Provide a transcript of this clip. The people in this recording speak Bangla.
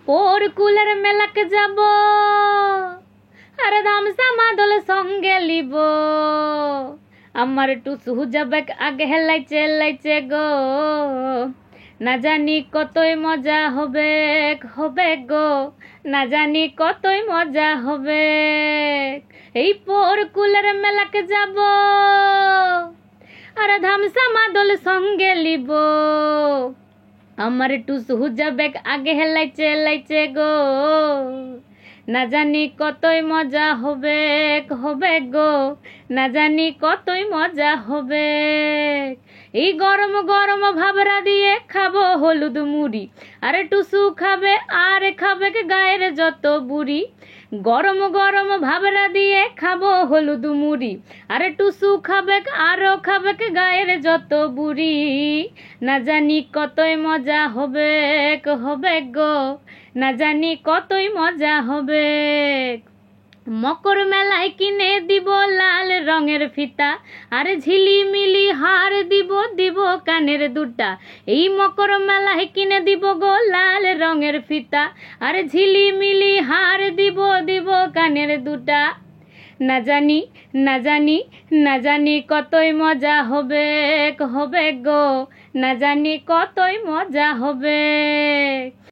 পোর কুলের মেলাকে যাব, আরে ধামসা মাদল সঙ্গে লিব। আমার টুসু যাবে আগে হেলাইছে লাইছে গো, না জানি কতই মজা হবে হবে গো, না জানি কতই মজা হবে। এই পোর কুলের মেলাকে যাব, আর ধামসা মাদল সঙ্গে লিব। আমার টুসু যাবে আগে হেলাইছে লাইছে গো, না জানি কতই মজা হবে হবে গো, না জানি কতই মজা হবে। এই গরম গরম ভাবরা দিয়ে খাবো হলুদ মুড়ি, আরে টুসু খাবে আর খাবে গায়ের যত বুড়ি। গরম গরম ভাবরা দিয়ে খাবো হলুদ মুড়ি, আরে টুসু খাবে আরো খাবে গায়ের যত বুড়ি। না জানি কতই মজা হবে হবে গো, না জানি কতই মজা হবে। মকর মেলায় কিনে দিব লাল রঙের ফিতা, আরে ঝিলিমিলি হার দিব দিব কানের দুটা। এই মকর মেলায় কিনে দিব গো লাল রঙের ফিতা, আরে ঝিলিমিলি হার দিব দিব কানের দুটা। না জানি না জানি না জানি কতই মজা হবে হবে গো, না জানি কতই মজা হবে।